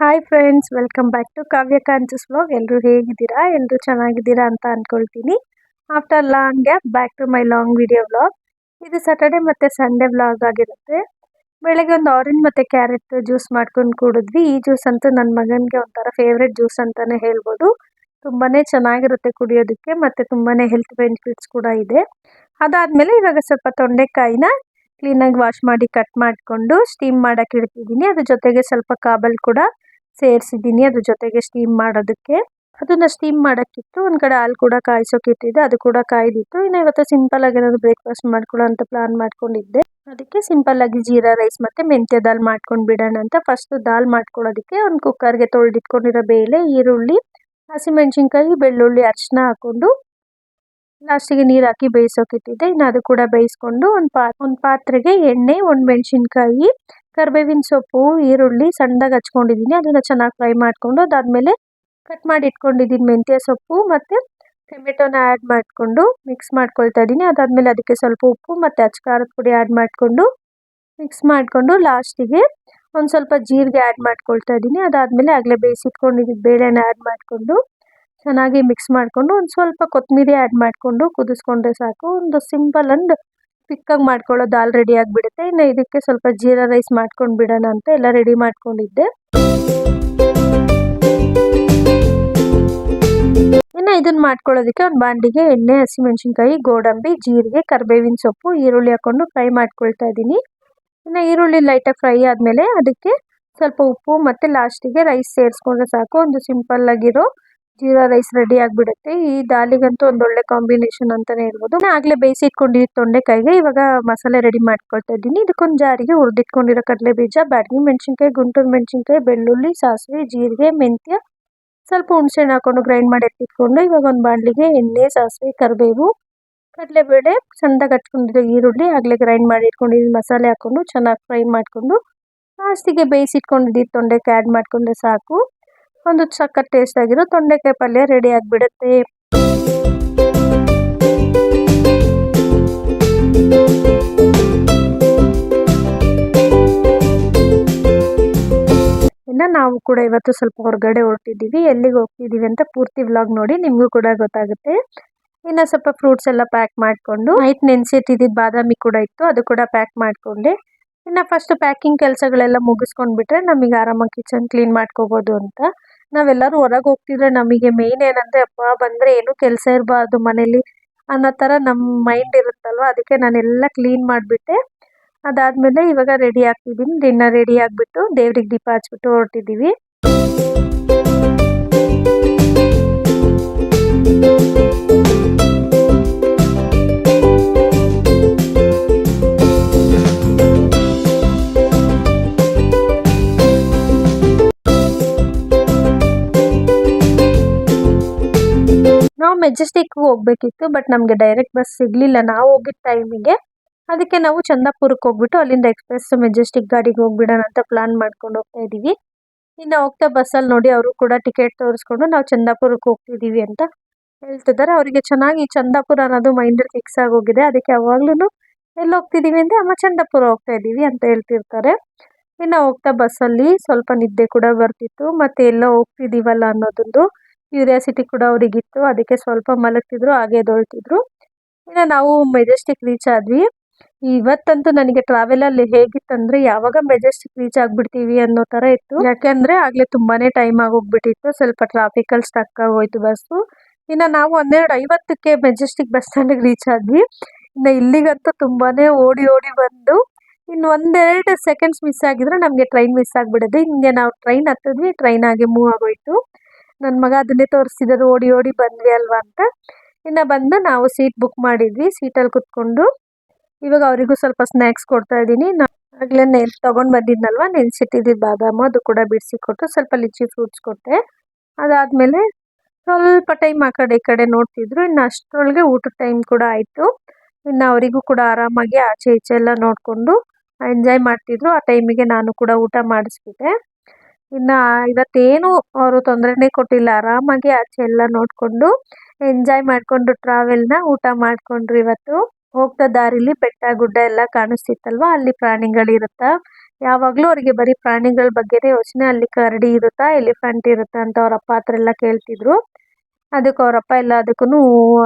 Hi friends, welcome back to Kavya Kanchas vlog. ಎಲ್ಲರೂ ಹೇಗಿದ್ದೀರಾ? ಎಲ್ಲರೂ ಚೆನ್ನಾಗಿದ್ದೀರಾ ಅಂತ ಅಂದ್ಕೊಳ್ತೀನಿ. After long gap back to my long video vlog. ಇದು ಸ್ಯಾಟರ್ಡೆ ಮತ್ತು ಸಂಡೇ ವ್ಲಾಗ್ ಆಗಿರುತ್ತೆ. ಬೆಳಗ್ಗೆ ಒಂದು ಆರೆಂಜ್ ಮತ್ತು ಕ್ಯಾರೆಟ್ ಜ್ಯೂಸ್ ಮಾಡ್ಕೊಂಡು ಕುಡಿದ್ವಿ. ಈ ಜ್ಯೂಸ್ ಅಂತೂ ನನ್ನ ಮಗನಿಗೆ ಒಂಥರ ಫೇವ್ರೆಟ್ ಜ್ಯೂಸ್ ಅಂತಲೇ ಹೇಳ್ಬೋದು. ತುಂಬಾ ಚೆನ್ನಾಗಿರುತ್ತೆ ಕುಡಿಯೋದಕ್ಕೆ ಮತ್ತು ತುಂಬಾ ಹೆಲ್ತ್ ಬೆನಿಫಿಟ್ಸ್ ಕೂಡ ಇದೆ. ಅದಾದಮೇಲೆ ಇವಾಗ ಸ್ವಲ್ಪ ತೊಂಡೆಕಾಯಿನ ಕ್ಲೀನಾಗಿ ವಾಶ್ ಮಾಡಿ ಕಟ್ ಮಾಡಿಕೊಂಡು ಸ್ಟೀಮ್ ಮಾಡೋಕ್ಕೆ ಇಡ್ತಿದ್ದೀನಿ. ಅದ್ರ ಜೊತೆಗೆ ಸ್ವಲ್ಪ ಕಾಬಲ್ ಕೂಡ ಸೇರಿಸಿದ್ದೀನಿ ಅದ್ರ ಜೊತೆಗೆ ಸ್ಟೀಮ್ ಮಾಡೋದಕ್ಕೆ. ಅದನ್ನು ಸ್ಟೀಮ್ ಮಾಡೋಕ್ಕಿತ್ತು. ಒಂದು ಕಡೆ ಹಾಲು ಕೂಡ ಕಾಯಿಸೋಕೆ ಇಟ್ಟಿದ್ದೆ, ಅದು ಕೂಡ ಕಾಯ್ದಿತ್ತು. ಇನ್ನು ಇವತ್ತು ಸಿಂಪಲ್ ಆಗಿ ಏನಾದರೂ ಬ್ರೇಕ್ಫಾಸ್ಟ್ ಮಾಡ್ಕೊಳ್ಳೋ ಅಂತ ಪ್ಲಾನ್ ಮಾಡ್ಕೊಂಡಿದ್ದೆ. ಅದಕ್ಕೆ ಸಿಂಪಲ್ ಆಗಿ ಜೀರಾ ರೈಸ್ ಮತ್ತು ಮೆಂತ್ಯ ದಾಲ್ ಮಾಡ್ಕೊಂಡು ಬಿಡೋಣ ಅಂತ ಫಸ್ಟ್ ದಾಲ್ ಮಾಡ್ಕೊಳ್ಳೋದಕ್ಕೆ ಒಂದು ಕುಕ್ಕರ್ಗೆ ತೊಳೆದಿಟ್ಕೊಂಡಿರೋ ಬೇಳೆ, ಈರುಳ್ಳಿ, ಹಸಿಮೆಣಸಿನ್ಕಾಯಿ, ಬೆಳ್ಳುಳ್ಳಿ, ಅರಿಶಿನ ಹಾಕ್ಕೊಂಡು ಲಾಸ್ಟಿಗೆ ನೀರು ಹಾಕಿ ಬೇಯಿಸೋಕಿಟ್ಟಿದ್ದೆ. ಇನ್ನು ಅದು ಕೂಡ ಬೇಯಿಸ್ಕೊಂಡು ಒಂದು ಪಾತ್ರೆಗೆ ಎಣ್ಣೆ, ಒಣಮೆಣಸಿನ್ಕಾಯಿ, ಕರಿಬೇವಿನ ಸೊಪ್ಪು, ಈರುಳ್ಳಿ ಸಣ್ಣದಾಗಿ ಹಚ್ಕೊಂಡಿದ್ದೀನಿ. ಅದನ್ನು ಚೆನ್ನಾಗಿ ಫ್ರೈ ಮಾಡಿಕೊಂಡು ಅದಾದಮೇಲೆ ಕಟ್ ಮಾಡಿ ಇಟ್ಕೊಂಡಿದ್ದೀನಿ ಮೆಂತ್ಯ ಸೊಪ್ಪು ಮತ್ತು ಟೊಮೆಟೊನ ಆ್ಯಡ್ ಮಾಡಿಕೊಂಡು ಮಿಕ್ಸ್ ಮಾಡ್ಕೊಳ್ತಾ ಇದ್ದೀನಿ. ಅದಾದಮೇಲೆ ಅದಕ್ಕೆ ಸ್ವಲ್ಪ ಉಪ್ಪು ಮತ್ತು ಅಚ್ಚ ಖಾರದ ಪುಡಿ ಆ್ಯಡ್ ಮಾಡಿಕೊಂಡು ಮಿಕ್ಸ್ ಮಾಡಿಕೊಂಡು ಲಾಸ್ಟಿಗೆ ಒಂದು ಸ್ವಲ್ಪ ಜೀರಿಗೆ ಆ್ಯಡ್ ಮಾಡ್ಕೊಳ್ತಾ ಇದ್ದೀನಿ. ಅದಾದಮೇಲೆ ಆಗಲೇ ಬೇಯಿಸಿಟ್ಕೊಂಡಿದ್ದು ಬೇಳೆನ ಆ್ಯಡ್ ಮಾಡಿಕೊಂಡು ಚೆನ್ನಾಗಿ ಮಿಕ್ಸ್ ಮಾಡಿಕೊಂಡು ಒಂದು ಸ್ವಲ್ಪ ಕೊತ್ತಂಬರಿ ಆ್ಯಡ್ ಮಾಡಿಕೊಂಡು ಕುದಿಸ್ಕೊಂಡ್ರೆ ಸಾಕು. ಒಂದು ಸಿಂಪಲ್ ಅಂಡ್ ಕ್ವಿಕ್ಕಾಗಿ ಮಾಡ್ಕೊಳ್ಳೋ ದಾಲ್ ರೆಡಿ ಆಗಿಬಿಡುತ್ತೆ. ಇನ್ನು ಇದಕ್ಕೆ ಸ್ವಲ್ಪ ಜೀರಾ ರೈಸ್ ಮಾಡ್ಕೊಂಡು ಬಿಡೋಣ ಅಂತ ಎಲ್ಲ ರೆಡಿ ಮಾಡ್ಕೊಂಡಿದ್ದೆ. ಇನ್ನು ಇದನ್ನು ಮಾಡ್ಕೊಳ್ಳೋದಕ್ಕೆ ಒಂದು ಬಾಂಡಿಗೆ ಎಣ್ಣೆ, ಹಸಿಮೆಣಸಿನ್ಕಾಯಿ, ಗೋಡಂಬಿ, ಜೀರಿಗೆ, ಕರಿಬೇವಿನ ಸೊಪ್ಪು, ಈರುಳ್ಳಿ ಹಾಕ್ಕೊಂಡು ಫ್ರೈ ಮಾಡ್ಕೊಳ್ತಾ ಇದ್ದೀನಿ. ಇನ್ನು ಈರುಳ್ಳಿ ಲೈಟಾಗಿ ಫ್ರೈ ಆದಮೇಲೆ ಅದಕ್ಕೆ ಸ್ವಲ್ಪ ಉಪ್ಪು ಮತ್ತು ಲಾಸ್ಟಿಗೆ ರೈಸ್ ಸೇರಿಸ್ಕೊಂಡ್ರೆ ಸಾಕು. ಒಂದು ಸಿಂಪಲ್ ಆಗಿರೋ ಜೀರಾ ರೈಸ್ ರೆಡಿ ಆಗಿಬಿಡುತ್ತೆ. ಈ ದಾಲಿಗಂತೂ ಒಂದೊಳ್ಳೆ ಕಾಂಬಿನೇಷನ್ ಅಂತಲೇ ಹೇಳ್ಬೋದು. ಆಗಲೇ ಬೇಯಿಸಿಟ್ಕೊಂಡಿದ್ದು ತೊಂಡೆಕಾಯಿಗೆ ಇವಾಗ ಮಸಾಲೆ ರೆಡಿ ಮಾಡ್ಕೊಳ್ತಾ ಇದ್ದೀನಿ. ಇದಕ್ಕೊಂದು ಜಾರಿಗೆ ಹುರಿದಿಟ್ಕೊಂಡಿರೋ ಕಡಲೆ ಬೀಜ, ಬ್ಯಾಡಗಿ ಮೆಣಸಿನ್ಕಾಯಿ, ಗುಂಟೂರು ಮೆಣಸಿನ್ಕಾಯಿ, ಬೆಳ್ಳುಳ್ಳಿ, ಸಾಸಿವೆ, ಜೀರಿಗೆ, ಮೆಂತ್ಯ, ಸ್ವಲ್ಪ ಹುಣಸೆಹಣ್ಣು ಹಾಕ್ಕೊಂಡು ಗ್ರೈಂಡ್ ಮಾಡಿ ಎತ್ತಿಟ್ಕೊಂಡು ಇವಾಗ ಒಂದು ಬಾಣಲಿಗೆ ಎಣ್ಣೆ, ಸಾಸಿವೆ, ಕರಿಬೇವು, ಕಡಲೆಬೇಳೆ, ಸಣ್ಣದಾಗಿ ಹಚ್ಕೊಂಡಿರೋ ಈರುಳ್ಳಿ, ಆಗಲೇ ಗ್ರೈಂಡ್ ಮಾಡಿ ಇಟ್ಕೊಂಡಿದ್ದು ಮಸಾಲೆ ಹಾಕ್ಕೊಂಡು ಚೆನ್ನಾಗಿ ಫ್ರೈ ಮಾಡಿಕೊಂಡು ಲಾಸ್ಟಿಗೆ ಬೇಯಿಸಿಟ್ಕೊಂಡಿದ್ದು ತೊಂಡೆಕಾಯಿ ಆ್ಯಡ್ ಮಾಡಿಕೊಂಡ್ರೆ ಸಾಕು. ಒಂದು ಸಖತ್ ಟೇಸ್ಟ್ ಆಗಿರೋ ತೊಂಡೆಕಾಯಿ ಪಲ್ಯ ರೆಡಿ ಆಗಿಬಿಡುತ್ತೆ. ಇನ್ನು ನಾವು ಕೂಡ ಇವತ್ತು ಸ್ವಲ್ಪ ಹೊರಗಡೆ ಹೊರಟಿದ್ದೀವಿ. ಎಲ್ಲಿಗೆ ಹೋಗ್ತಿದ್ದೀವಿ ಅಂತ ಪೂರ್ತಿ ವ್ಲಾಗ್ ನೋಡಿ, ನಿಮಗೂ ಕೂಡ ಗೊತ್ತಾಗುತ್ತೆ. ಇನ್ನು ಸ್ವಲ್ಪ ಫ್ರೂಟ್ಸ್ ಎಲ್ಲ ಪ್ಯಾಕ್ ಮಾಡಿಕೊಂಡು ನೈಟ್ ನೆನೆಸಿಟ್ಟಿದ್ದು ಬಾದಾಮಿ ಕೂಡ ಇತ್ತು, ಅದು ಕೂಡ ಪ್ಯಾಕ್ ಮಾಡಿಕೊಂಡೆ. ಇನ್ನು ಫಸ್ಟ್ ಪ್ಯಾಕಿಂಗ್ ಕೆಲಸಗಳೆಲ್ಲ ಮುಗಿಸ್ಕೊಂಡ್ಬಿಟ್ರೆ ನಮಗೆ ಆರಾಮಾಗಿ ಕಿಚನ್ ಕ್ಲೀನ್ ಮಾಡ್ಕೋಬೋದು ಅಂತ. ನಾವೆಲ್ಲರೂ ಹೊರಗೆ ಹೋಗ್ತಿದ್ರೆ ನಮಗೆ ಮೇಯ್ನ್ ಏನಂದರೆ ಅಪ್ಪ ಬಂದರೆ ಏನೂ ಕೆಲಸ ಇರಬಾರ್ದು ಮನೇಲಿ ಅನ್ನೋ ಥರ ನಮ್ಮ ಮೈಂಡ್ ಇರುತ್ತಲ್ವ. ಅದಕ್ಕೆ ನಾನೆಲ್ಲ ಕ್ಲೀನ್ ಮಾಡಿಬಿಟ್ಟೆ. ಅದಾದಮೇಲೆ ಇವಾಗ ರೆಡಿ ಆಗ್ತಿದ್ದೀನಿ. ಡಿನ್ನರ್ ರೆಡಿ ಆಗಿಬಿಟ್ಟು ದೇವ್ರಿಗೆ ದೀಪ ಹಚ್ಬಿಟ್ಟು ಹೊರಟಿದ್ದೀವಿ. ನಾವು ಮೆಜೆಸ್ಟಿಕ್ಗೆ ಹೋಗ್ಬೇಕಿತ್ತು, ಬಟ್ ನಮಗೆ ಡೈರೆಕ್ಟ್ ಬಸ್ ಸಿಗಲಿಲ್ಲ ನಾವು ಹೋಗಿದ್ದ ಟೈಮಿಗೆ. ಅದಕ್ಕೆ ನಾವು ಚಂದಾಪುರಕ್ಕೆ ಹೋಗ್ಬಿಟ್ಟು ಅಲ್ಲಿಂದ ಎಕ್ಸ್ಪ್ರೆಸ್ ಮೆಜೆಸ್ಟಿಕ್ ಗಾಡಿಗೆ ಹೋಗ್ಬಿಡೋಣ ಅಂತ ಪ್ಲಾನ್ ಮಾಡ್ಕೊಂಡು ಹೋಗ್ತಾ ಇದ್ದೀವಿ. ಇನ್ನು ಹೋಗ್ತಾ ಬಸ್ಸಲ್ಲಿ ನೋಡಿ ಅವರು ಕೂಡ ಟಿಕೆಟ್ ತೋರಿಸ್ಕೊಂಡು ನಾವು ಚಂದಾಪುರಕ್ಕೆ ಹೋಗ್ತಿದ್ದೀವಿ ಅಂತ ಹೇಳ್ತಿದ್ದಾರೆ. ಅವರಿಗೆ ಚೆನ್ನಾಗಿ ಚಂದಾಪುರ ಅನ್ನೋದು ಮೈಂಡಲ್ಲಿ ಫಿಕ್ಸ್ ಆಗೋಗಿದೆ. ಅದಕ್ಕೆ ಯಾವಾಗ್ಲೂ ಎಲ್ಲಿ ಹೋಗ್ತಿದ್ದೀವಿ ಅಂದರೆ ಅಮ್ಮ ಚಂದಾಪುರ ಹೋಗ್ತಾ ಇದ್ದೀವಿ ಅಂತ ಹೇಳ್ತಿರ್ತಾರೆ. ಇನ್ನು ಹೋಗ್ತಾ ಬಸ್ಸಲ್ಲಿ ಸ್ವಲ್ಪ ನಿದ್ದೆ ಕೂಡ ಬರ್ತಿತ್ತು ಮತ್ತು ಎಲ್ಲ ಹೋಗ್ತಿದ್ದೀವಲ್ಲ ಅನ್ನೋದೊಂದು ಕ್ಯೂರಿಯಾಸಿಟಿ ಕೂಡ ಅವರಿಗಿತ್ತು. ಅದಕ್ಕೆ ಸ್ವಲ್ಪ ಮಲಗ್ತಿದ್ರು, ಹಾಗೆ ಎದ್ದೇಳ್ತಿದ್ರು. ಇನ್ನು ನಾವು ಮೆಜೆಸ್ಟಿಕ್ ರೀಚ್ ಆದ್ವಿ. ಇವತ್ತಂತೂ ನನಗೆ ಟ್ರಾವೆಲಲ್ಲಿ ಹೇಗಿತ್ತಂದರೆ ಯಾವಾಗ ಮೆಜೆಸ್ಟಿಕ್ ರೀಚ್ ಆಗಿಬಿಡ್ತೀವಿ ಅನ್ನೋ ಥರ ಇತ್ತು. ಯಾಕೆಂದರೆ ಆಗಲೇ ತುಂಬಾ ಟೈಮ್ ಆಗೋಗ್ಬಿಟ್ಟಿತ್ತು, ಸ್ವಲ್ಪ ಟ್ರಾಫಿಕಲ್ಲಿ ಸ್ಟಕ್ ಆಗೋಯ್ತು ಬಸ್ಸು. ಇನ್ನು ನಾವು 12:50ಕ್ಕೆ ಮೆಜೆಸ್ಟಿಕ್ ಬಸ್ ಸ್ಟ್ಯಾಂಡಿಗೆ ರೀಚ್ ಆದ್ವಿ. ಇನ್ನು ಇಲ್ಲಿಗಂತೂ ತುಂಬಾ ಓಡಿ ಓಡಿ ಬಂದು ಇನ್ನು ಒಂದೆರಡು ಸೆಕೆಂಡ್ಸ್ ಮಿಸ್ ಆಗಿದ್ರೆ ನಮಗೆ ಟ್ರೈನ್ ಮಿಸ್ ಆಗಿಬಿಡೋದು. ಹಿಂಗೆ ನಾವು ಟ್ರೈನ್ ಹತ್ತಿದ್ವಿ, ಟ್ರೈನ್ ಆಗಿ ಮೂವ್ ಆಗೋಯ್ತು. ನನ್ನ ಮಗ ಅದನ್ನೇ ತೋರಿಸ್ತಿದ್ದಾರೆ, ಓಡಿ ಓಡಿ ಬಂದ್ವಿ ಅಲ್ವಾ ಅಂತ. ಇನ್ನು ಬಂದು ನಾವು ಸೀಟ್ ಬುಕ್ ಮಾಡಿದ್ವಿ. ಸೀಟಲ್ಲಿ ಕುತ್ಕೊಂಡು ಇವಾಗ ಅವರಿಗೂ ಸ್ವಲ್ಪ ಸ್ನ್ಯಾಕ್ಸ್ ಕೊಡ್ತಾ ಇದ್ದೀನಿ. ಆಗಲೇ ತೊಗೊಂಡು ಬಂದಿದ್ನಲ್ವ ನೆನೆಸಿಟ್ಟಿದ್ದು ಬಾದಾಮು, ಅದು ಕೂಡ ಬಿಡಿಸಿ ಕೊಟ್ಟು ಸ್ವಲ್ಪ ಲಿಚಿ ಫ್ರೂಟ್ಸ್ ಕೊಟ್ಟೆ. ಅದಾದಮೇಲೆ ಸ್ವಲ್ಪ ಟೈಮ್ ಆ ಕಡೆ ಈ ಕಡೆ ನೋಡ್ತಿದ್ರು. ಇನ್ನು ಅಷ್ಟರೊಳಗೆ ಊಟದ ಟೈಮ್ ಕೂಡ ಆಯಿತು. ಇನ್ನು ಅವರಿಗೂ ಕೂಡ ಆರಾಮಾಗಿ ಆಚೆ ಈಚೆ ಎಲ್ಲ ನೋಡಿಕೊಂಡು ಎಂಜಾಯ್ ಮಾಡ್ತಿದ್ರು. ಆ ಟೈಮಿಗೆ ನಾನು ಕೂಡ ಊಟ ಮಾಡಿಸ್ಬಿಟ್ಟೆ. ಇನ್ನು ಇವತ್ತೇನು ಅವರು ತೊಂದರೆನೇ ಕೊಟ್ಟಿಲ್ಲ, ಆರಾಮಾಗಿ ಆಚೆ ಎಲ್ಲ ನೋಡಿಕೊಂಡು ಎಂಜಾಯ್ ಮಾಡಿಕೊಂಡು ಟ್ರಾವೆಲ್ನ ಊಟ ಮಾಡಿಕೊಂಡ್ರು. ಇವತ್ತು ಹೋಗ್ತಾ ದಾರಿಲಿ ಬೆಟ್ಟ ಗುಡ್ಡ ಎಲ್ಲ ಕಾಣಿಸ್ತಿತ್ತಲ್ವ, ಅಲ್ಲಿ ಪ್ರಾಣಿಗಳಿರುತ್ತಾ ಯಾವಾಗಲೂ ಅವರಿಗೆ ಬರೀ ಪ್ರಾಣಿಗಳ ಬಗ್ಗೆನೇ ಯೋಚನೆ. ಅಲ್ಲಿ ಕರಡಿ ಇರುತ್ತಾ, ಎಲಿಫೆಂಟ್ ಇರುತ್ತಾ ಅಂತ ಅವರಪ್ಪ ಹತ್ರ ಎಲ್ಲ ಕೇಳ್ತಿದ್ರು. ಅದಕ್ಕೆ ಅವರಪ್ಪ ಎಲ್ಲ ಅದಕ್ಕೂ ಹ್ಞೂ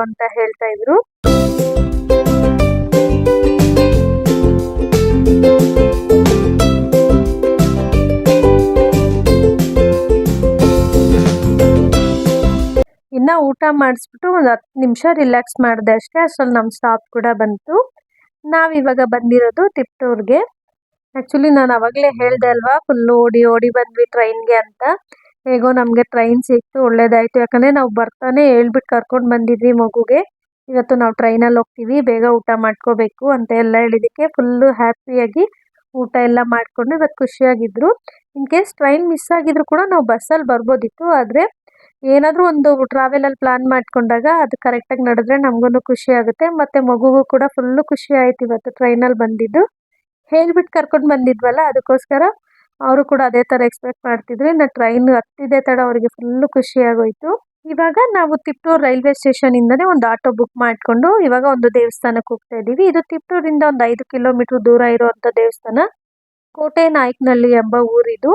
ಅಂತ ಹೇಳ್ತಾ ಇದ್ರು. ಇನ್ನು ಊಟ ಮಾಡಿಸ್ಬಿಟ್ಟು ಒಂದು 10 ನಿಮಿಷ ರಿಲ್ಯಾಕ್ಸ್ ಮಾಡಿದೆ ಅಷ್ಟೇ. ಅಷ್ಟರಲ್ಲಿ ನಮ್ಮ ಸ್ಟಾಪ್ ಕೂಡ ಬಂತು. ನಾವಿವಾಗ ಬಂದಿರೋದು ತಿಪ್ಟೂರ್ಗೆ. ಆ್ಯಕ್ಚುಲಿ ನಾನು ಆವಾಗಲೇ ಹೇಳಿದೆ ಅಲ್ವಾ, ಫುಲ್ಲು ಓಡಿ ಓಡಿ ಬಂದ್ವಿ ಟ್ರೈನ್ಗೆ ಅಂತ. ಹೇಗೋ ನಮಗೆ ಟ್ರೈನ್ ಸಿಕ್ತು, ಒಳ್ಳೇದಾಯಿತು. ಯಾಕಂದರೆ ನಾವು ಬರ್ತಾನೆ ಹೇಳ್ಬಿಟ್ಟು ಕರ್ಕೊಂಡು ಬಂದಿದ್ವಿ ಮಗುಗೆ, ಇವತ್ತು ನಾವು ಟ್ರೈನಲ್ಲಿ ಹೋಗ್ತೀವಿ, ಬೇಗ ಊಟ ಮಾಡ್ಕೋಬೇಕು ಅಂತ ಎಲ್ಲ ಹೇಳಿದ್ದಕ್ಕೆ ಫುಲ್ಲು ಹ್ಯಾಪಿಯಾಗಿ ಊಟ ಎಲ್ಲ ಮಾಡಿಕೊಂಡು ಇವತ್ತು ಖುಷಿಯಾಗಿದ್ದರು. ಇನ್ ಕೇಸ್ ಟ್ರೈನ್ ಮಿಸ್ ಆಗಿದ್ರು ಕೂಡ ನಾವು ಬಸ್ಸಲ್ಲಿ ಬರ್ಬೋದಿತ್ತು. ಆದರೆ ಏನಾದರೂ ಒಂದು ಟ್ರಾವೆಲಲ್ಲಿ ಪ್ಲ್ಯಾನ್ ಮಾಡಿಕೊಂಡಾಗ ಅದು ಕರೆಕ್ಟಾಗಿ ನಡೆದ್ರೆ ನಮಗೂ ಖುಷಿ ಆಗುತ್ತೆ. ಮತ್ತು ಮಗುಗೂ ಕೂಡ ಫುಲ್ಲು ಖುಷಿ ಆಯಿತು ಇವತ್ತು ಟ್ರೈನಲ್ಲಿ ಬಂದಿದ್ದು. ಹೇಳ್ಬಿಟ್ಟು ಕರ್ಕೊಂಡು ಬಂದಿದ್ವಲ್ಲ, ಅದಕ್ಕೋಸ್ಕರ ಅವರು ಕೂಡ ಅದೇ ಥರ ಎಕ್ಸ್ಪೆಕ್ಟ್ ಮಾಡ್ತಿದ್ರು. ಇನ್ನು ಟ್ರೈನ್ ಹತ್ತಿದೆ ತಡ ಅವರಿಗೆ ಫುಲ್ಲು ಖುಷಿಯಾಗೋಯಿತು. ಇವಾಗ ನಾವು ತಿಪ್ಟೂರು ರೈಲ್ವೆ ಸ್ಟೇಷನಿಂದನೇ ಒಂದು ಆಟೋ ಬುಕ್ ಮಾಡಿಕೊಂಡು ಇವಾಗ ಒಂದು ದೇವಸ್ಥಾನಕ್ಕೆ ಹೋಗ್ತಾ ಇದ್ದೀವಿ. ಇದು ತಿಪ್ಟೂರಿಂದ ಒಂದು 5 ಕಿಲೋಮೀಟ್ರ್ ದೂರ ಇರುವಂಥ ದೇವಸ್ಥಾನ, ಕೋಟೆ ನಾಯಕನಹಳ್ಳಿ ಎಂಬ ಊರಿದು.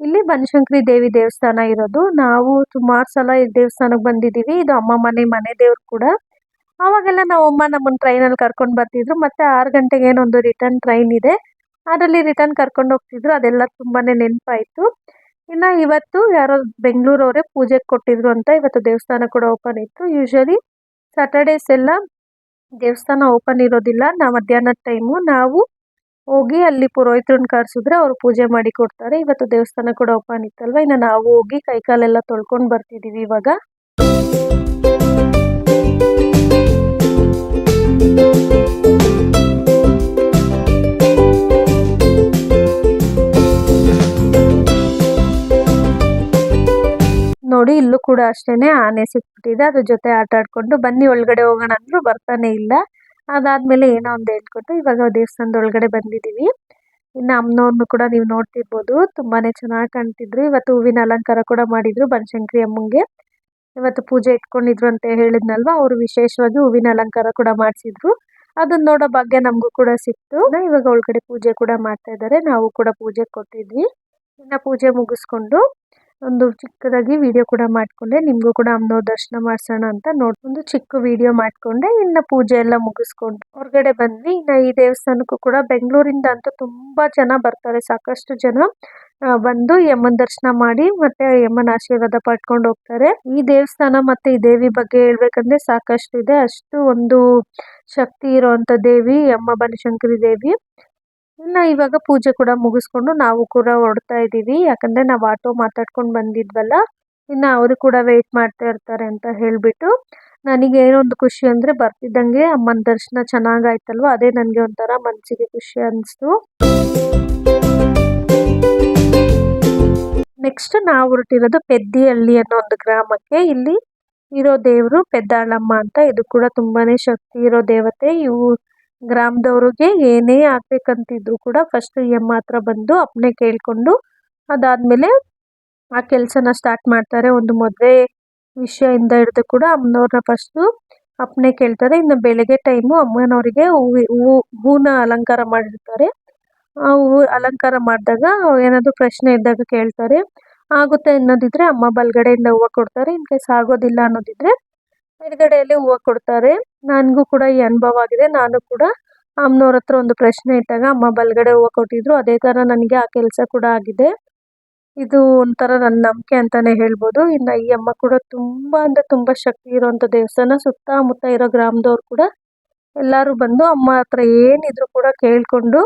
ಇಲ್ಲಿ ಬನಶಂಕರಿ ದೇವಿ ದೇವಸ್ಥಾನ ಇರೋದು. ನಾವು ಸುಮಾರು ಸಲ ಈ ದೇವಸ್ಥಾನಕ್ಕೆ ಬಂದಿದ್ದೀವಿ. ಇದು ಅಮ್ಮ ಮನೆ ದೇವ್ರು ಕೂಡ. ಆವಾಗೆಲ್ಲ ನಾವು ಅಮ್ಮ ನಮ್ಮನ್ನು ಟ್ರೈನಲ್ಲಿ ಕರ್ಕೊಂಡು ಬರ್ತಿದ್ರು. ಮತ್ತು 6 ಗಂಟೆಗೆ ಏನೊಂದು ರಿಟರ್ನ್ ಟ್ರೈನ್ ಇದೆ, ಅದರಲ್ಲಿ ರಿಟರ್ನ್ ಕರ್ಕೊಂಡು ಹೋಗ್ತಿದ್ರು. ಅದೆಲ್ಲ ತುಂಬಾ ನೆನಪಾಯಿತು. ಇನ್ನು ಇವತ್ತು ಯಾರೋ ಬೆಂಗಳೂರವರೇ ಪೂಜೆಗೆ ಕೊಟ್ಟಿದ್ರು ಅಂತ ಇವತ್ತು ದೇವಸ್ಥಾನ ಕೂಡ ಓಪನ್ ಇತ್ತು. ಯೂಶ್ವಲಿ ಸ್ಯಾಟರ್ಡೇಸ್ ಎಲ್ಲ ದೇವಸ್ಥಾನ ಓಪನ್ ಇರೋದಿಲ್ಲ. ಮಧ್ಯಾಹ್ನದ ಟೈಮು ನಾವು ಹೋಗಿ ಅಲ್ಲಿ ಪುರೋಹಿತರನ್ನ ಕರೆಸಿದ್ರೆ ಅವರು ಪೂಜೆ ಮಾಡಿ ಕೊಡ್ತಾರೆ. ಇವತ್ತು ದೇವಸ್ಥಾನ ಕೂಡ ಓಪನ್ ಇತ್ತಲ್ವ, ಇನ್ನು ನಾವು ಹೋಗಿ ಕೈಕಾಲೆಲ್ಲ ತೊಳ್ಕೊಂಡು ಬರ್ತಿದ್ದೀವಿ ಇವಾಗ. ನೋಡಿ, ಇಲ್ಲೂ ಕೂಡ ಅಷ್ಟೇನೆ ಆನೆ ಸಿಕ್ಬಿಟ್ಟಿದೆ. ಅದ್ರ ಜೊತೆ ಆಟ ಆಡ್ಕೊಂಡು ಬನ್ನಿ ಒಳಗಡೆ ಹೋಗೋಣ ಅಂದ್ರು ಬರ್ತಾನೆ ಇಲ್ಲ. ಅದಾದ್ಮೇಲೆ ಏನೋ ಒಂದು ಹೇಳ್ಕೊಟ್ಟು ಇವಾಗ ದೇವಸ್ಥಾನದ ಒಳಗಡೆ ಬಂದಿದ್ದೀವಿ. ಇನ್ನು ಅಮ್ಮನವ್ರನ್ನು ಕೂಡ ನೀವು ನೋಡ್ತಿರ್ಬೋದು, ತುಂಬಾನೇ ಚೆನ್ನಾಗಿ ಕಾಣ್ತಿದ್ರು. ಇವತ್ತು ಹೂವಿನ ಅಲಂಕಾರ ಕೂಡ ಮಾಡಿದ್ರು ಬನಶಂಕರಿ ಅಮ್ಮಂಗೆ. ಇವತ್ತು ಪೂಜೆ ಇಟ್ಕೊಂಡಿದ್ರು ಅಂತ ಹೇಳಿದ್ನಲ್ವ, ಅವರು ವಿಶೇಷವಾಗಿ ಹೂವಿನ ಅಲಂಕಾರ ಕೂಡ ಮಾಡಿಸಿದ್ರು. ಅದನ್ನ ನೋಡೋ ಭಾಗ್ಯ ನಮಗೂ ಕೂಡ ಸಿಕ್ತು. ಇವಾಗ ಒಳಗಡೆ ಪೂಜೆ ಕೂಡ ಮಾಡ್ತಾ ಇದ್ದಾರೆ. ನಾವು ಕೂಡ ಪೂಜೆ ಕೊಟ್ಟಿದ್ವಿ. ಇನ್ನು ಪೂಜೆ ಮುಗಿಸ್ಕೊಂಡು ಒಂದು ಚಿಕ್ಕದಾಗಿ ವಿಡಿಯೋ ಕೂಡ ಮಾಡಿಕೊಂಡೆ. ನಿಮಗೂ ಕೂಡ ಅಮ್ಮನವ್ರ ದರ್ಶನ ಮಾಡಿಸೋಣ ಅಂತ ಒಂದು ಚಿಕ್ಕ ವಿಡಿಯೋ ಮಾಡಿಕೊಂಡೆ. ಇನ್ನು ಪೂಜೆ ಎಲ್ಲ ಮುಗಿಸ್ಕೊಂಡು ಹೊರಗಡೆ ಬಂದ್ವಿ. ಇನ್ನು ಈ ದೇವಸ್ಥಾನಕ್ಕೂ ಕೂಡ ಬೆಂಗಳೂರಿಂದ ಅಂತೂ ತುಂಬ ಜನ ಬರ್ತಾರೆ. ಸಾಕಷ್ಟು ಜನ ಬಂದು ಯಮ್ಮನ ದರ್ಶನ ಮಾಡಿ ಮತ್ತೆ ಯಮ್ಮನ ಆಶೀರ್ವಾದ ಪಡ್ಕೊಂಡು ಹೋಗ್ತಾರೆ. ಈ ದೇವಸ್ಥಾನ ಮತ್ತೆ ಈ ದೇವಿ ಬಗ್ಗೆ ಹೇಳ್ಬೇಕಂದ್ರೆ ಸಾಕಷ್ಟು ಇದೆ. ಅಷ್ಟು ಒಂದು ಶಕ್ತಿ ಇರೋವಂಥ ದೇವಿ ಯಮ್ಮ ಬನಶಂಕರಿ ದೇವಿ. ಇನ್ನು ಇವಾಗ ಪೂಜೆ ಕೂಡ ಮುಗಿಸ್ಕೊಂಡು ನಾವು ಕೂಡ ಹೊರಡ್ತಾ ಇದ್ದೀವಿ. ಯಾಕಂದರೆ ನಾವು ಆಟೋ ಮಾತಾಡ್ಕೊಂಡು ಬಂದಿದ್ವಲ್ಲ, ಇನ್ನು ಅವರು ಕೂಡ ವೆಯ್ಟ್ ಮಾಡ್ತಾ ಇರ್ತಾರೆ ಅಂತ ಹೇಳಿಬಿಟ್ಟು. ನನಗೆ ಏನೊಂದು ಖುಷಿ ಅಂದರೆ ಬರ್ತಿದ್ದಂಗೆ ಅಮ್ಮನ ದರ್ಶನ ಚೆನ್ನಾಗಾಯ್ತಲ್ವ, ಅದೇ ನನಗೆ ಒಂಥರ ಮನಸ್ಸಿಗೆ ಖುಷಿ ಅನ್ನಿಸ್ತು. ನೆಕ್ಸ್ಟ್ ನಾವು ಹೊರಟಿರೋದು ಪೆದ್ದಿಹಳ್ಳಿ ಅನ್ನೋ ಒಂದು ಗ್ರಾಮಕ್ಕೆ. ಇಲ್ಲಿ ಇರೋ ದೇವರು ಪೆದ್ದಾಳಮ್ಮ ಅಂತ. ಇದು ಕೂಡ ತುಂಬಾ ಶಕ್ತಿ ಇರೋ ದೇವತೆ. ಇವು ಗ್ರಾಮದವ್ರಿಗೆ ಏನೇ ಆಗ್ಬೇಕಂತಿದ್ರು ಕೂಡ ಫಸ್ಟ್ ಈ ಅಮ್ಮ ಹತ್ರ ಬಂದು ಅಪ್ಪಣೆ ಕೇಳಿಕೊಂಡು ಅದಾದಮೇಲೆ ಆ ಕೆಲಸನ ಸ್ಟಾರ್ಟ್ ಮಾಡ್ತಾರೆ. ಒಂದು ಮದುವೆ ವಿಷಯದಿಂದ ಹಿಡಿದು ಕೂಡ ಅಮ್ಮನವ್ರನ್ನ ಫಸ್ಟು ಅಪ್ಪಣೆ ಕೇಳ್ತಾರೆ. ಇನ್ನು ಬೆಳಗ್ಗೆ ಟೈಮು ಅಮ್ಮನವರಿಗೆ ಹೂನ ಅಲಂಕಾರ ಮಾಡಿರ್ತಾರೆ. ಆ ಹೂವು ಅಲಂಕಾರ ಮಾಡಿದಾಗ ಏನಾದರೂ ಪ್ರಶ್ನೆ ಇದ್ದಾಗ ಕೇಳ್ತಾರೆ. ಆಗುತ್ತೆ ಅನ್ನೋದಿದ್ರೆ ಅಮ್ಮ ಬಲಗಡೆಯಿಂದ ಹೂವು ಕೊಡ್ತಾರೆ. ಇನ್ ಕೇಸ್ ಆಗೋದಿಲ್ಲ ಅನ್ನೋದಿದ್ರೆ ಎಡಗಡೆಯಲ್ಲಿ ಹೂವು ಕೊಡ್ತಾರೆ. ನನಗೂ ಕೂಡ ಈ ಅನುಭವ ಆಗಿದೆ. ನಾನು ಕೂಡ ಅಮ್ಮನವ್ರ ಹತ್ರ ಒಂದು ಪ್ರಶ್ನೆ ಇಟ್ಟಾಗ ಅಮ್ಮ ಬಲಗಡೆ ಹೂವು ಕೊಟ್ಟಿದ್ರು. ಅದೇ ಥರ ನನಗೆ ಆ ಕೆಲಸ ಕೂಡ ಆಗಿದೆ. ಇದು ಒಂಥರ ನನ್ನ ನಂಬಿಕೆ ಅಂತಲೇ ಹೇಳ್ಬೋದು. ಇನ್ನು ಈ ಅಮ್ಮ ಕೂಡ ತುಂಬ ಅಂದರೆ ತುಂಬ ಶಕ್ತಿ ಇರೋವಂಥ ದೇವಸ್ಥಾನ. ಸುತ್ತಮುತ್ತ ಇರೋ ಗ್ರಾಮದವ್ರು ಕೂಡ ಎಲ್ಲರೂ ಬಂದು ಅಮ್ಮ ಹತ್ರ ಏನಿದ್ರು ಕೂಡ ಕೇಳಿಕೊಂಡು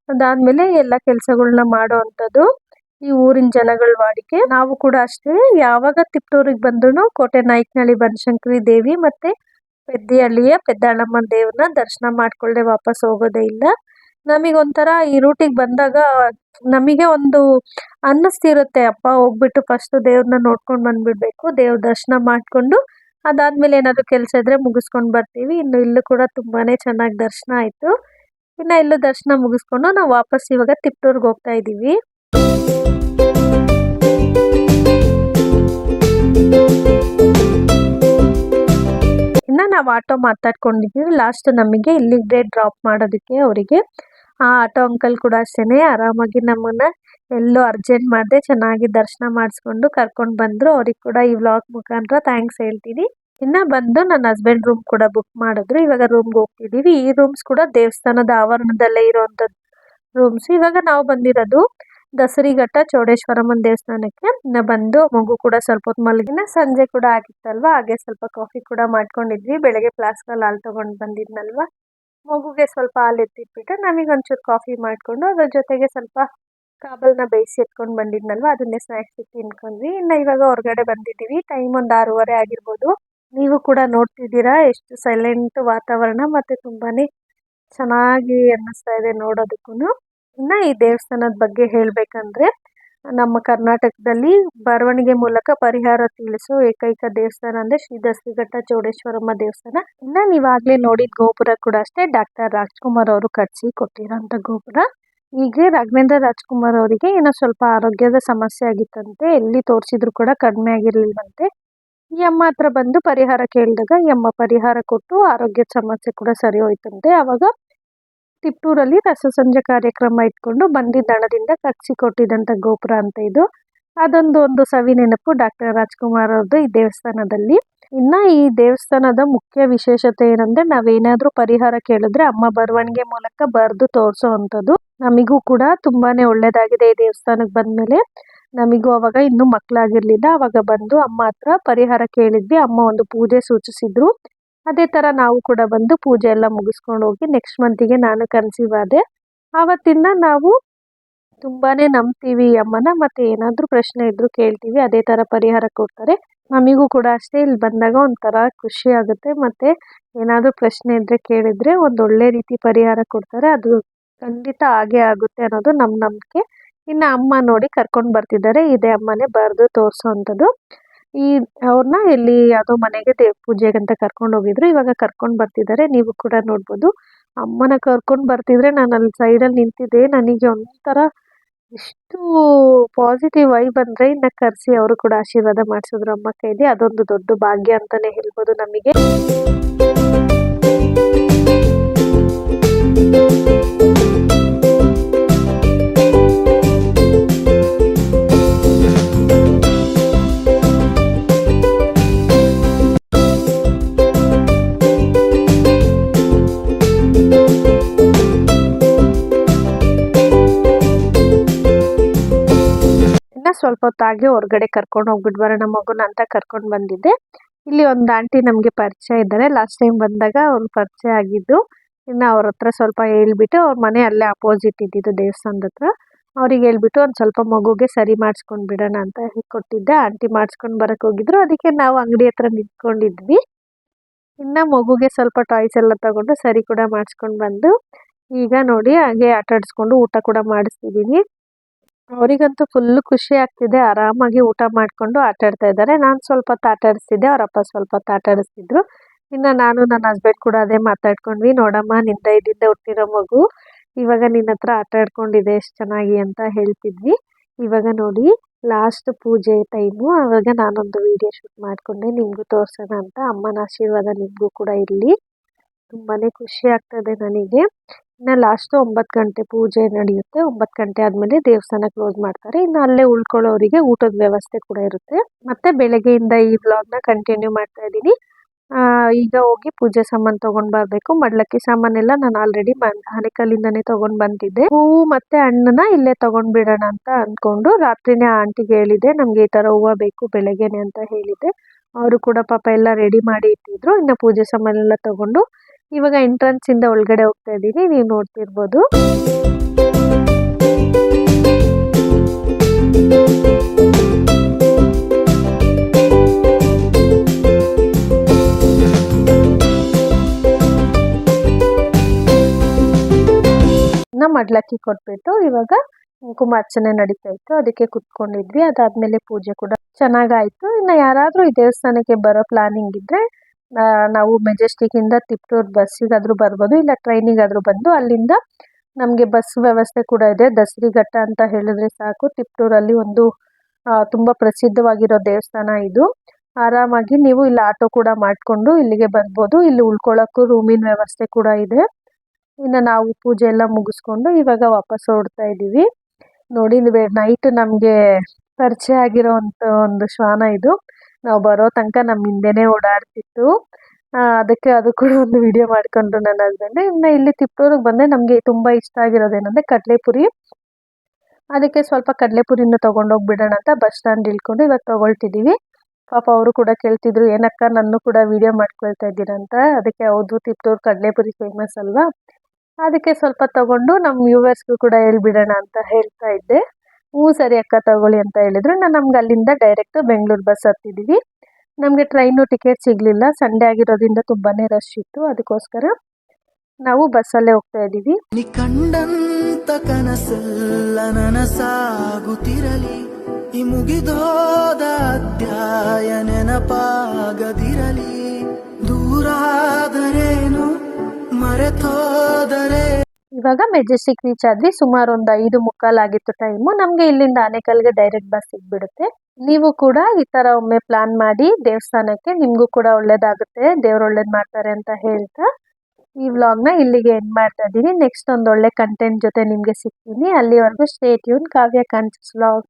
ಅದಾದಮೇಲೆ ಎಲ್ಲ ಕೆಲಸಗಳನ್ನ ಮಾಡೋ ಅಂಥದ್ದು ಈ ಊರಿನ ಜನಗಳ ವಾಡಿಕೆ. ನಾವು ಕೂಡ ಅಷ್ಟೇ, ಯಾವಾಗ ತಿಪ್ಟೂರಿಗೆ ಬಂದ್ರೂ ಕೋಟೆ ನಾಯಕನಹಳ್ಳಿ ಬನಶಂಕರಿ ದೇವಿ ಮತ್ತು ಪೆದ್ದಿಹಳ್ಳಿಯ ಪೆದ್ದಾಳಮ್ಮನ ದೇವ್ರನ್ನ ದರ್ಶನ ಮಾಡ್ಕೊಳ್ಳದೆ ವಾಪಸ್ ಹೋಗೋದೇ ಇಲ್ಲ. ನಮಗೊಂಥರ ಈ ರೂಟಿಗೆ ಬಂದಾಗ ನಮಗೆ ಒಂದು ಅನ್ನಿಸ್ತಿರುತ್ತೆ, ಅಪ್ಪ ಹೋಗ್ಬಿಟ್ಟು ಫಸ್ಟು ದೇವ್ರನ್ನ ನೋಡ್ಕೊಂಡು ಬಂದುಬಿಡ್ಬೇಕು, ದೇವ್ರ ದರ್ಶನ ಮಾಡಿಕೊಂಡು ಅದಾದಮೇಲೆ ಏನಾದರೂ ಕೆಲಸ ಇದ್ದರೆ ಮುಗಿಸ್ಕೊಂಡು ಬರ್ತೀವಿ. ಇನ್ನು ಇಲ್ಲೂ ಕೂಡ ತುಂಬಾ ಚೆನ್ನಾಗಿ ದರ್ಶನ ಆಯಿತು. ಇನ್ನು ಇಲ್ಲೂ ದರ್ಶನ ಮುಗಿಸ್ಕೊಂಡು ನಾವು ವಾಪಸ್ ಇವಾಗ ತಿಪ್ಟೂರಿಗೆ ಹೋಗ್ತಾ ಇದ್ದೀವಿ. ಇನ್ನು ನಾವು ಆಟೋ ಮಾತಾಡ್ಕೊಂಡಿದ್ದೀವಿ. ಲಾಸ್ಟ್ ನಮಗೆ ಇಲ್ಲಿಗೆ ಡ್ರಾಪ್ ಮಾಡೋದಕ್ಕೆ ಅವರಿಗೆ ಆ ಆಟೋ ಅಂಕಲ್ ಕೂಡ ಅಷ್ಟೇನೆ ಆರಾಮಾಗಿ ನಮ್ಮನ್ನ ಎಲ್ಲೋ ಅರ್ಜೆಂಟ್ ಮಾಡದೆ ಚೆನ್ನಾಗಿ ದರ್ಶನ ಮಾಡಿಸ್ಕೊಂಡು ಕರ್ಕೊಂಡು ಬಂದ್ರು. ಅವ್ರಿಗೆ ಕೂಡ ಈ ವ್ಲಾಗ್ ಮುಖಾಂತರ ಥ್ಯಾಂಕ್ಸ್ ಹೇಳ್ತೀನಿ. ಇನ್ನ ಬಂದು ನನ್ನ ಹಸ್ಬೆಂಡ್ ರೂಮ್ ಕೂಡ ಬುಕ್ ಮಾಡಿದ್ರು. ಇವಾಗ ರೂಮ್ಗೆ ಹೋಗ್ತಿದೀವಿ. ಈ ರೂಮ್ಸ್ ಕೂಡ ದೇವಸ್ಥಾನದ ಆವರಣದಲ್ಲೇ ಇರುವಂತದ್ದು ರೂಮ್ಸ್. ಇವಾಗ ನಾವು ಬಂದಿರೋದು ದಸರಿಘಟ್ಟ ಚೌಡೇಶ್ವರಮ್ಮನ ದೇವಸ್ಥಾನಕ್ಕೆ. ಇನ್ನ ಬಂದು ಮಗು ಕೂಡ ಸ್ವಲ್ಪ ಹೊತ್ತು ಮಲಗಿನ ಸಂಜೆ ಕೂಡ ಆಗಿತ್ತಲ್ವಾ, ಹಾಗೆ ಸ್ವಲ್ಪ ಕಾಫಿ ಕೂಡ ಮಾಡ್ಕೊಂಡಿದ್ವಿ. ಬೆಳಗ್ಗೆ ಫ್ಲಾಸ್ಕಲ್ಲಿ ಹಾಲು ತಗೊಂಡು ಬಂದಿದ್ನಲ್ವಾ, ಮಗುಗೆ ಸ್ವಲ್ಪ ಹಾಲು ಎತ್ತಿಟ್ಬಿಟ್ಟು ನಮಗೆ ಒಂಚೂರು ಕಾಫಿ ಮಾಡಿಕೊಂಡು ಅದ್ರ ಜೊತೆಗೆ ಸ್ವಲ್ಪ ಕಾಬಲ್ನ ಬೇಯಿಸಿ ಎತ್ಕೊಂಡು ಬಂದಿದ್ನಲ್ವಾ, ಅದನ್ನೇ ಸ್ನ್ಯಾಕ್ಸ್ ತಿನ್ಕೊಂಡ್ವಿ. ಇನ್ನು ಇವಾಗ ಹೊರಗಡೆ ಬಂದಿದ್ದೀವಿ. ಟೈಮ್ ಒಂದು 6:30 ಆಗಿರ್ಬೋದು. ನೀವು ಕೂಡ ನೋಡ್ತಿದ್ದೀರಾ ಎಷ್ಟು ಸೈಲೆಂಟ್ ವಾತಾವರಣ ಮತ್ತೆ ತುಂಬಾನೇ ಚೆನ್ನಾಗಿ ಅನ್ನಿಸ್ತಾ ಇದೆ ನೋಡೋದಕ್ಕೂ. ಇನ್ನು ಈ ದೇವಸ್ಥಾನದ ಬಗ್ಗೆ ಹೇಳಬೇಕಂದ್ರೆ ನಮ್ಮ ಕರ್ನಾಟಕದಲ್ಲಿ ಬರವಣಿಗೆ ಮೂಲಕ ಪರಿಹಾರ ತಿಳಿಸೋ ಏಕೈಕ ದೇವಸ್ಥಾನ ಅಂದ್ರೆ ಶ್ರೀ ದಸರಿಘಟ್ಟ ಚೌಡೇಶ್ವರಮ್ಮ ದೇವಸ್ಥಾನ. ಇನ್ನ ನೀವಾಗ್ಲೇ ನೋಡಿದ ಗೋಪುರ ಕೂಡ ಅಷ್ಟೇ ಡಾಕ್ಟರ್ ರಾಜ್ಕುಮಾರ್ ಅವರು ಕಟ್ಸಿ ಕೊಟ್ಟಿರೋಂಥ ಗೋಪುರ. ಈಗ ರಾಘವೇಂದ್ರ ರಾಜ್ಕುಮಾರ್ ಅವರಿಗೆ ಏನೋ ಸ್ವಲ್ಪ ಆರೋಗ್ಯದ ಸಮಸ್ಯೆ ಆಗಿತ್ತಂತೆ. ಎಲ್ಲಿ ತೋರಿಸಿದ್ರು ಕೂಡ ಕಡಿಮೆ ಆಗಿರ್ಲಿಲ್ವಂತೆ. ಈ ಅಮ್ಮ ಹತ್ರ ಬಂದು ಪರಿಹಾರ ಕೇಳಿದಾಗ ಈ ಅಮ್ಮ ಪರಿಹಾರ ಕೊಟ್ಟು ಆರೋಗ್ಯದ ಸಮಸ್ಯೆ ಕೂಡ ಸರಿ ಹೋಯ್ತಂತೆ. ಅವಾಗ ತಿಪ್ಟೂರಲ್ಲಿ ರಸಸಂಜೆ ಕಾರ್ಯಕ್ರಮ ಇಟ್ಕೊಂಡು ಬಂದಿದ್ದ ಹಣದಿಂದ ಕಟ್ಸಿ ಕೊಟ್ಟಿದ್ದಂಥ ಗೋಪುರ ಅಂತ ಇದು. ಒಂದು ಸವಿ ನೆನಪು ಡಾಕ್ಟರ್ ರಾಜ್ಕುಮಾರ್ ಅವ್ರದ್ದು ಈ ದೇವಸ್ಥಾನದಲ್ಲಿ. ಇನ್ನ ಈ ದೇವಸ್ಥಾನದ ಮುಖ್ಯ ವಿಶೇಷತೆ ಏನಂದ್ರೆ ನಾವೇನಾದ್ರೂ ಪರಿಹಾರ ಕೇಳಿದ್ರೆ ಅಮ್ಮ ಬರವಣಿಗೆ ಮೂಲಕ ಬರೆದು ತೋರಿಸೋ ಅಂಥದ್ದು. ನಮಿಗೂ ಕೂಡ ತುಂಬಾನೇ ಒಳ್ಳೇದಾಗಿದೆ ಈ ದೇವಸ್ಥಾನಕ್ಕೆ ಬಂದ್ಮೇಲೆ. ನಮಿಗೂ ಅವಾಗ ಇನ್ನೂ ಮಕ್ಕಳಾಗಿರ್ಲಿಲ್ಲ. ಅವಾಗ ಬಂದು ಅಮ್ಮ ಹತ್ರ ಪರಿಹಾರ ಕೇಳಿದ್ವಿ. ಅಮ್ಮ ಒಂದು ಪೂಜೆ ಸೂಚಿಸಿದ್ರು. ಅದೇ ತರ ನಾವು ಕೂಡ ಬಂದು ಪೂಜೆ ಎಲ್ಲ ಮುಗಿಸ್ಕೊಂಡು ಹೋಗಿ ನೆಕ್ಸ್ಟ್ ಮಂತಿಗೆ ನಾನು ಕನ್ಸೀವ್ ಆದೆ. ಆವತ್ತಿಂದ ನಾವು ತುಂಬಾನೇ ನಂಬ್ತೀವಿ ಈ ಅಮ್ಮನ. ಮತ್ತೆ ಏನಾದ್ರೂ ಪ್ರಶ್ನೆ ಇದ್ರು ಕೇಳ್ತೀವಿ, ಅದೇ ತರ ಪರಿಹಾರ ಕೊಡ್ತಾರೆ. ನಮಿಗೂ ಕೂಡ ಅಷ್ಟೇ ಇಲ್ಲಿ ಬಂದಾಗ ಒಂಥರ ಖುಷಿ ಆಗುತ್ತೆ. ಮತ್ತೆ ಏನಾದ್ರೂ ಪ್ರಶ್ನೆ ಇದ್ರೆ ಕೇಳಿದ್ರೆ ಒಳ್ಳೆ ರೀತಿ ಪರಿಹಾರ ಕೊಡ್ತಾರೆ. ಅದು ಖಂಡಿತ ಹಾಗೆ ಆಗುತ್ತೆ ಅನ್ನೋದು ನಮ್ಮ ನಂಬಿಕೆ. ಇನ್ನು ಅಮ್ಮ ನೋಡಿ ಕರ್ಕೊಂಡು ಬರ್ತಿದ್ದಾರೆ. ಇದೇ ಅಮ್ಮನೇ ಬರೆದು ತೋರಿಸೋ ಅಂಥದ್ದು. ಅವ್ರನ್ನ ಇಲ್ಲಿ ಯಾವುದೋ ಮನೆಗೆ ಪೂಜೆಗೆ ಅಂತ ಕರ್ಕೊಂಡು ಹೋಗಿದ್ರು. ಇವಾಗ ಕರ್ಕೊಂಡು ಬರ್ತಿದ್ದಾರೆ. ನೀವು ಕೂಡ ನೋಡ್ಬೋದು. ಅಮ್ಮನ ಕರ್ಕೊಂಡು ಬರ್ತಿದ್ರೆ ನಾನು ಅಲ್ಲಿ ಸೈಡಲ್ಲಿ ನಿಂತಿದ್ದೆ. ನನಗೆ ಒಂಥರ ಎಷ್ಟು ಪಾಸಿಟಿವ್ ವೈಬ್ ಅಂದರೆ ಇನ್ನು ಕರೆಸಿ ಅವರು ಕೂಡ ಆಶೀರ್ವಾದ ಮಾಡಿಸಿದ್ರು ಅಮ್ಮ ಕೈಲಿ. ಅದೊಂದು ದೊಡ್ಡ ಭಾಗ್ಯ ಅಂತಲೇ ಹೇಳ್ಬೋದು ನಮಗೆ. ಸ್ವಲ್ಪ ಹೊತ್ತಾಗಿ ಹೊರಗಡೆ ಕರ್ಕೊಂಡು ಹೋಗ್ಬಿಟ್ಟು ಬರೋಣ ಮಗುನ ಅಂತ ಕರ್ಕೊಂಡು ಬಂದಿದ್ದೆ. ಇಲ್ಲಿ ಒಂದು ಆಂಟಿ ನಮಗೆ ಪರಿಚಯ ಇದ್ದಾರೆ. ಲಾಸ್ಟ್ ಟೈಮ್ ಬಂದಾಗ ಅವ್ರು ಪರಿಚಯ ಆಗಿದ್ದು. ಇನ್ನು ಅವ್ರ ಹತ್ರ ಸ್ವಲ್ಪ ಹೇಳ್ಬಿಟ್ಟು, ಅವ್ರ ಮನೆ ಅಲ್ಲೇ ಅಪೋಸಿಟ್ ಇದ್ದಿದ್ದು ದೇವಸ್ಥಾನದ ಹತ್ರ. ಅವ್ರಿಗೆ ಹೇಳ್ಬಿಟ್ಟು ಒಂದು ಸ್ವಲ್ಪ ಮಗುಗೆ ಸರಿ ಮಾಡಿಸ್ಕೊಂಡು ಬಿಡೋಣ ಅಂತ ಕೊಟ್ಟಿದ್ದೆ. ಆಂಟಿ ಮಾಡಿಸ್ಕೊಂಡು ಬರಕ್ಕೆ ಹೋಗಿದ್ರು. ಅದಕ್ಕೆ ನಾವು ಅಂಗಡಿ ಹತ್ರ ನಿಂತ್ಕೊಂಡಿದ್ವಿ. ಇನ್ನು ಮಗುಗೆ ಸ್ವಲ್ಪ ಟಾಯ್ಸ್ ಎಲ್ಲ ತಗೊಂಡು ಸರಿ ಕೂಡ ಮಾಡಿಸ್ಕೊಂಡು ಬಂದು ಈಗ ನೋಡಿ ಹಾಗೆ ಆಟ ಆಡಿಸ್ಕೊಂಡು ಊಟ ಕೂಡ ಮಾಡಿಸ್ತಿದ್ದೀನಿ. ಅವರಿಗಂತೂ ಫುಲ್ ಖುಷಿ ಆಗ್ತಿದೆ. ಆರಾಮಾಗಿ ಊಟ ಮಾಡಿಕೊಂಡು ಆಟ ಆಡ್ತಾ ಇದ್ದಾರೆ. ನಾನು ಸ್ವಲ್ಪ ಹೊತ್ತು ಆಟ ಆಡಿಸ್ತಿದ್ದೆ, ಅವರಪ್ಪ ಸ್ವಲ್ಪ ಹೊತ್ತು ಆಟ ಆಡಿಸ್ತಿದ್ರು. ಇನ್ನು ನಾನು ನನ್ನ ಹಸ್ಬೆಂಡ್ ಕೂಡ ಅದೇ ಮಾತಾಡ್ಕೊಂಡ್ವಿ. ನೋಡಮ್ಮ ನಿಂದ ಇದ್ದಿದ್ದ ಹುಟ್ಟಿರೋ ಮಗು ಇವಾಗ ನಿನ್ನ ಹತ್ರ ಆಟ ಆಡ್ಕೊಂಡಿದೆ ಎಷ್ಟು ಚೆನ್ನಾಗಿ ಅಂತ ಹೇಳ್ತಿದ್ವಿ. ಇವಾಗ ನೋಡಿ ಲಾಸ್ಟ್ ಪೂಜೆ ಟೈಮು. ಆವಾಗ ನಾನೊಂದು ವಿಡಿಯೋ ಶೂಟ್ ಮಾಡಿಕೊಂಡೆ ನಿಮಗೂ ತೋರಿಸೋಣ ಅಂತ. ಅಮ್ಮನ ಆಶೀರ್ವಾದ ನಿಮಗೂ ಕೂಡ ಇರಲಿ. ತುಂಬಾ ಖುಷಿ ಆಗ್ತದೆ ನನಗೆ. ಇನ್ನು ಲಾಸ್ಟ್ 9 ಗಂಟೆ ಪೂಜೆ ನಡೆಯುತ್ತೆ. 9 ಗಂಟೆ ಆದಮೇಲೆ ದೇವಸ್ಥಾನ ಕ್ಲೋಸ್ ಮಾಡ್ತಾರೆ. ಇನ್ನು ಅಲ್ಲೇ ಉಳ್ಕೊಳ್ಳೋರಿಗೆ ಊಟದ ವ್ಯವಸ್ಥೆ ಕೂಡ ಇರುತ್ತೆ. ಮತ್ತೆ ಬೆಳಗ್ಗೆಯಿಂದ ಈ ವ್ಲಾಗ್ನ ಕಂಟಿನ್ಯೂ ಮಾಡ್ತಾ ಇದ್ದೀನಿ. ಈಗ ಹೋಗಿ ಪೂಜೆ ಸಾಮಾನು ತೊಗೊಂಡು ಬರಬೇಕು. ಮಡ್ಲಕ್ಕಿ ಸಾಮಾನೆಲ್ಲ ನಾನು ಆಲ್ರೆಡಿ ಆನೇಕಲ್ಲಿಂದನೇ ತೊಗೊಂಡು ಬಂದಿದ್ದೆ. ಹೂವು ಮತ್ತು ಹಣ್ಣನ್ನ ಇಲ್ಲೇ ತೊಗೊಂಡು ಬಿಡೋಣ ಅಂತ ಅಂದ್ಕೊಂಡು ರಾತ್ರಿನೇ ಆಂಟಿಗೆ ಹೇಳಿದೆ, ನಮಗೆ ಈ ಥರ ಹೂವು ಬೇಕು ಬೆಳಗ್ಗೆನೆ ಅಂತ ಹೇಳಿದ್ದೆ. ಅವರು ಕೂಡ ಪಾಪ ಎಲ್ಲ ರೆಡಿ ಮಾಡಿ ಇಟ್ಟಿದ್ರು. ಇನ್ನು ಪೂಜೆ ಸಾಮಾನೆಲ್ಲ ತೊಗೊಂಡು ಇವಾಗ ಎಂಟ್ರೆನ್ಸ್ ಇಂದ ಒಳಗಡೆ ಹೋಗ್ತಾ ಇದ್ದೀನಿ. ನೀವು ನೋಡ್ತಿರ್ಬೋದು. ಮಡ್ಲಕ್ಕಿ ಕೊಟ್ಬಿಟ್ಟು ಇವಾಗ ಕುಂಕುಮಾರ್ಚನೆ ನಡೀತಾ ಇತ್ತು. ಅದಕ್ಕೆ ಕುತ್ಕೊಂಡಿದ್ವಿ. ಅದಾದ್ಮೇಲೆ ಪೂಜೆ ಕೂಡ ಚೆನ್ನಾಗಾಯ್ತು. ಇನ್ನು ಯಾರಾದ್ರೂ ಈ ದೇವಸ್ಥಾನಕ್ಕೆ ಬರೋ ಪ್ಲಾನಿಂಗ್ ಇದ್ರೆ ನಾವು ಮೆಜೆಸ್ಟಿಕ್ ಇಂದ ತಿಪ್ಟೂರ್ ಬಸ್ಸಿಗಾದ್ರೂ ಬರ್ಬೋದು, ಇಲ್ಲ ಟ್ರೈನಿಗಾದ್ರೂ ಬಂದು ಅಲ್ಲಿಂದ ನಮಗೆ ಬಸ್ ವ್ಯವಸ್ಥೆ ಕೂಡ ಇದೆ. ದಸರಿಘಟ್ಟ ಅಂತ ಹೇಳಿದ್ರೆ ಸಾಕು. ತಿಪ್ಟೂರಲ್ಲಿ ಒಂದು ತುಂಬ ಪ್ರಸಿದ್ಧವಾಗಿರೋ ದೇವಸ್ಥಾನ ಇದು. ಆರಾಮಾಗಿ ನೀವು ಇಲ್ಲಿ ಆಟೋ ಕೂಡ ಮಾಡಿಕೊಂಡು ಇಲ್ಲಿಗೆ ಬರ್ಬೋದು. ಇಲ್ಲಿ ಉಳ್ಕೊಳ್ಳೋಕ್ಕೂ ರೂಮಿನ ವ್ಯವಸ್ಥೆ ಕೂಡ ಇದೆ. ಇನ್ನು ನಾವು ಪೂಜೆ ಎಲ್ಲ ಮುಗಿಸ್ಕೊಂಡು ಇವಾಗ ವಾಪಸ್ ಹೊರಡ್ತಾ ಇದ್ದೀವಿ. ನೋಡಿ ನೈಟ್ ನಮಗೆ ಪರಿಚಯ ಆಗಿರೋವಂಥ ಒಂದು ಶ್ವಾನ ಇದು. ನಾವು ಬರೋ ತನಕ ನಮ್ಮ ಹಿಂದೆನೇ ಓಡಾಡ್ತಿತ್ತು. ಅದಕ್ಕೆ ಅದು ಕೂಡ ಒಂದು ವಿಡಿಯೋ ಮಾಡ್ಕೊಂಡ್ರು ನನ್ನ ಹಸ್ಬೆಂಡ್. ಇನ್ನು ಇಲ್ಲಿ ತಿಪ್ಟೂರಿಗೆ ಬಂದರೆ ನಮಗೆ ತುಂಬ ಇಷ್ಟ ಆಗಿರೋದೇನೆಂದರೆ ಕಡಲೆಪುರಿ. ಅದಕ್ಕೆ ಸ್ವಲ್ಪ ಕಡಲೆಪುರಿನ ತೊಗೊಂಡೋಗ್ಬಿಡೋಣ ಅಂತ ಬಸ್ ಸ್ಟ್ಯಾಂಡ್ ಇಳ್ಕೊಂಡು ಇವಾಗ ತೊಗೊಳ್ತಿದ್ದೀವಿ. ಪಾಪ ಅವರು ಕೂಡ ಕೇಳ್ತಿದ್ರು, ಏನಕ್ಕ ನನ್ನ ಕೂಡ ವಿಡಿಯೋ ಮಾಡ್ಕೊಳ್ತಾ ಇದ್ದೀರಾ ಅಂತ. ಅದಕ್ಕೆ ಹೌದು, ತಿಪ್ಟೂರು ಕಡಲೆಪುರಿ ಫೇಮಸ್ ಅಲ್ವಾ, ಅದಕ್ಕೆ ಸ್ವಲ್ಪ ತೊಗೊಂಡು ನಮ್ಮ ವ್ಯೂವರ್ಸ್ಗೂ ಕೂಡ ಹೇಳ್ಬಿಡೋಣ ಅಂತ ಹೇಳ್ತಾ ಇದ್ದೆ. ಸರಿ ಅಕ್ಕ ತಗೊಳ್ಳಿ ಅಂತ ಹೇಳಿದ್ರು. ನಮ್ಗೆ ಅಲ್ಲಿಂದ ಡೈರೆಕ್ಟ್ ಬೆಂಗಳೂರು ಬಸ್ ಹತ್ತಿದ್ದೀವಿ. ನಮಗೆ ಟ್ರೈನು ಟಿಕೆಟ್ ಸಿಗಲಿಲ್ಲ, ಸಂಡೇ ಆಗಿರೋದ್ರಿಂದ ತುಂಬಾ ರಶ್ ಇತ್ತು. ಅದಕ್ಕೋಸ್ಕರ ನಾವು ಬಸ್ಸಲ್ಲೇ ಹೋಗ್ತಾ ಇದ್ದೀವಿ. ಕಂಡಂತ ಕನಸೆಲ್ಲ ನನಸಾಗುತ್ತಿರಲಿ, ಈ ಮುಗಿದೋದ ಅಧ್ಯಾಯ ನೆನಪಾಗದಿರಲಿ, ದೂರಾದರೇನು ಮರೆತೋದರೆ. ಇವಾಗ ಮೆಜೆಸ್ಟಿಕ್ ರೀಚ್ ಆದ್ವಿ. ಸುಮಾರು ಒಂದು 5:45 ಆಗಿತ್ತು ಟೈಮು. ನಮಗೆ ಇಲ್ಲಿಂದ ಆನೇಕಲ್ಗೆ ಡೈರೆಕ್ಟ್ ಬಸ್ ಸಿಗ್ಬಿಡುತ್ತೆ. ನೀವು ಕೂಡ ಈ ಥರ ಒಮ್ಮೆ ಪ್ಲಾನ್ ಮಾಡಿ ದೇವಸ್ಥಾನಕ್ಕೆ, ನಿಮಗೂ ಕೂಡ ಒಳ್ಳೇದಾಗುತ್ತೆ, ದೇವ್ರು ಒಳ್ಳೇದು ಮಾಡ್ತಾರೆ ಅಂತ ಹೇಳ್ತಾ ಈ ವ್ಲಾಗ್ನ ಇಲ್ಲಿಗೆ ಎಂಡ್ ಮಾಡ್ತಾ ಇದ್ದೀನಿ. ನೆಕ್ಸ್ಟ್ ಒಂದು ಒಳ್ಳೆ ಕಂಟೆಂಟ್ ಜೊತೆ ನಿಮಗೆ ಸಿಗ್ತೀನಿ. ಅಲ್ಲಿವರೆಗೂ ಸ್ಟೇ ಟ್ಯೂನ್. ಕಾವ್ಯ ಕಾನ್ಸಸ್ ವ್ಲಾಗ್.